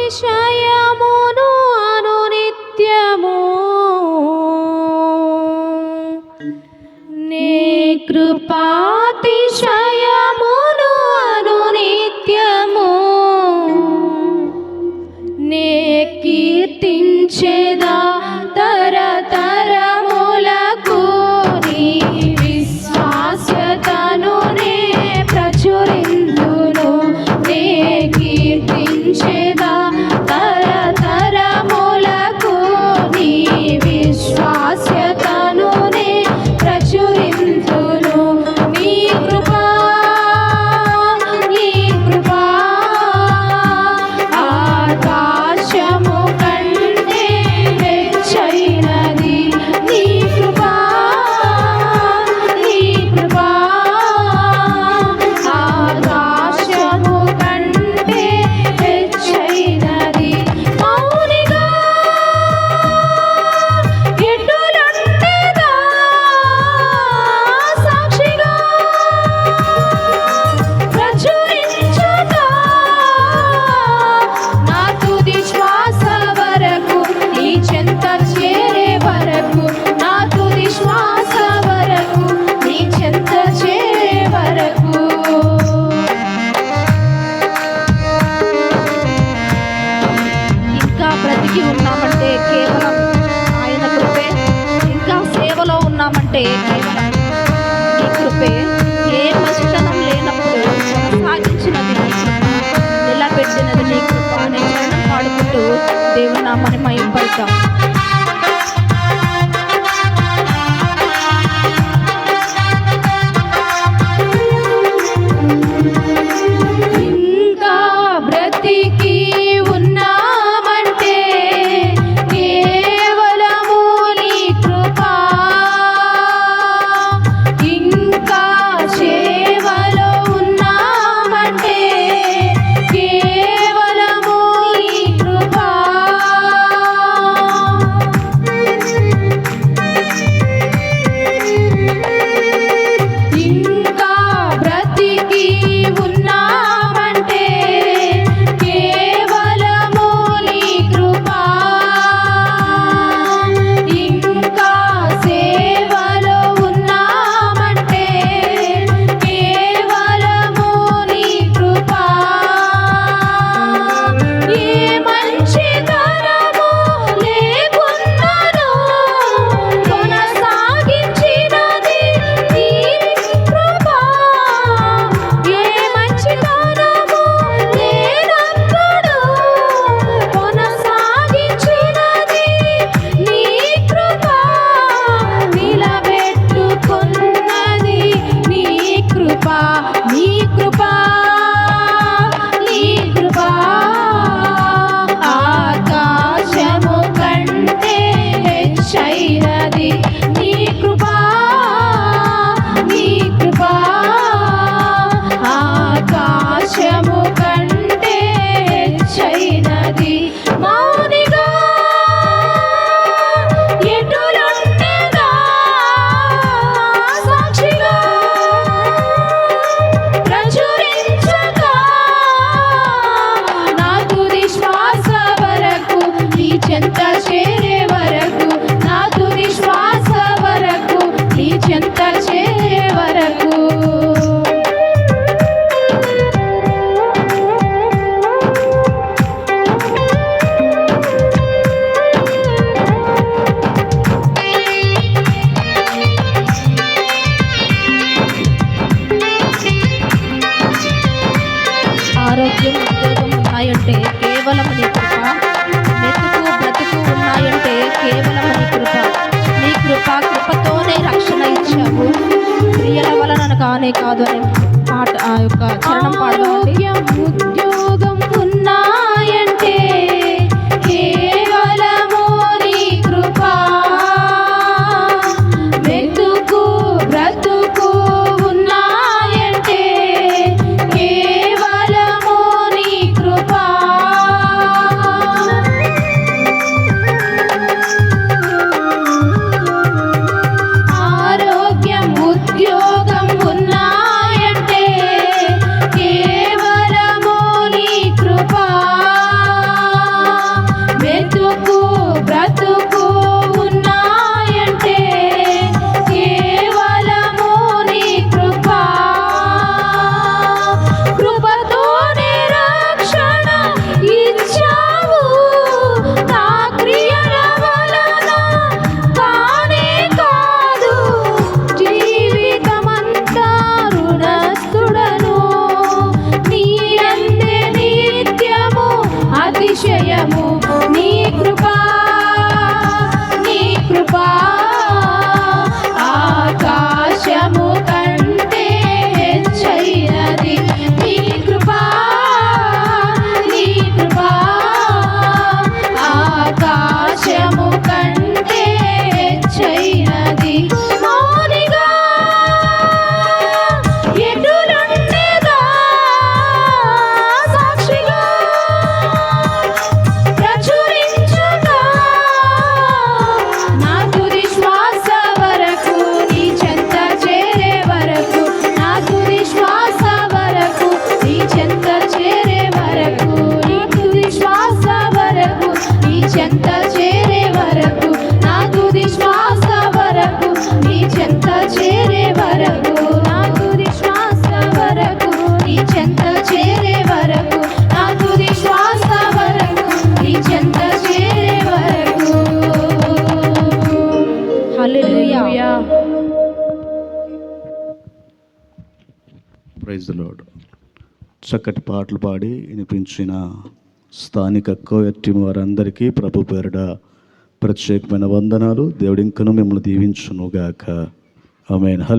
కృపాతిశయమును అనునిత్యము నే కృపాతిశయమును అనునిత్యము నే కీర్తించెదా తరతరములకు నీ విశ్వాస్యతను నే ప్రచురింతును నే కీర్తించెదా తరతరములకు నీ విశ్వాస్యతను నే ప్రచురింతును నీ కృపా ఆకాశము కంటే హెచ్చైనది నీ కృపా ఆకాశము కంటే హెచ్చైనది మౌనిగా ఎడ్డులంటేదా సాక్షిగా ప్రచురించగా నా తుది శ్వాస వరకు నీ చెంత చేరే వరకు నా తుది శ్వాస వరకు నీ చెంత చేరే వరకు ఇంకా బ్రతికి ఉన్నామంటే కేవలం ఆయన కృపే ఇంకా సేవలో ఉన్నామంటే కేవలం నీ కృపే ఏ మంచితనం లేనప్పుడు కొనసాగించినది నీ కృప నిలబెట్టినది నీ కృప అనే చరణం పాడుకుంటూ దేవుని నామాన్ని మహిమపడతాం ఇంకా బ్రతికి ఉన్నామంటే కేవలము నీ కృప ఇంకా సేవలో ఉన్నామంటే కేవలము నీ కృప ఇంకా బ్రతికి ఉన్నామంటే కేవలము నీ కృప ఇంకా సేవలో ఉన్నామంటే కేవలము నీ కృప ఏ మంచితనము లేకున్నాను కొనసాగించినది నీ కృప ఏ మంచితనము లేనప్పుడు కొనసాగించినది నీ కృప నిలబెట్టుకున్నది నీ కృప నీ కృప నీ కృప ఆకాశము కంటే హెచ్చైనది నీ కృప నీ కృప ఆకాశము కంటే హెచ్చైనది మౌనిగా ఎటులుండెదా సాక్షిగా ప్రచురించగా నా తుది శ్వాస వరకు నీ చెంత చేరే వరకు నా తుది శ్వాస వరకు నీ చెంత చేరే వరకు ఆరోగ్యం ఉద్యోగం ఉన్నాయంటే కేవలం నీ కృప మెతుకు బ్రతుకు ఉన్నాయంటే కేవలం నీ కృప నీ కృపతోనే రక్షణ ఇచ్చావు క్రియల వలన కానే కాదు అనే పాట ఆ యొక్క చరణం పాడదామండి ఉద్యోగం ఉన్నాయంటే కేవలము నీ కృప మెతుకు బ్రతుకు ఉన్నాయంటే కేవలము నీ కృప ఆరోగ్యం ఉద్యోగం ఉన్నాయంటే కేవలము నీ ప్రైజ్ ది లార్డ్. చక్కటి పాటలు పాడి వినిపించిన స్థానిక కోయర్ టీం వారందరికీ ప్రభు పేరిట ప్రత్యేకమైన వందనాలు. దేవుడు ఇంకనూ మిమ్మల్ని దీవించునుగాక. ఆమేన్.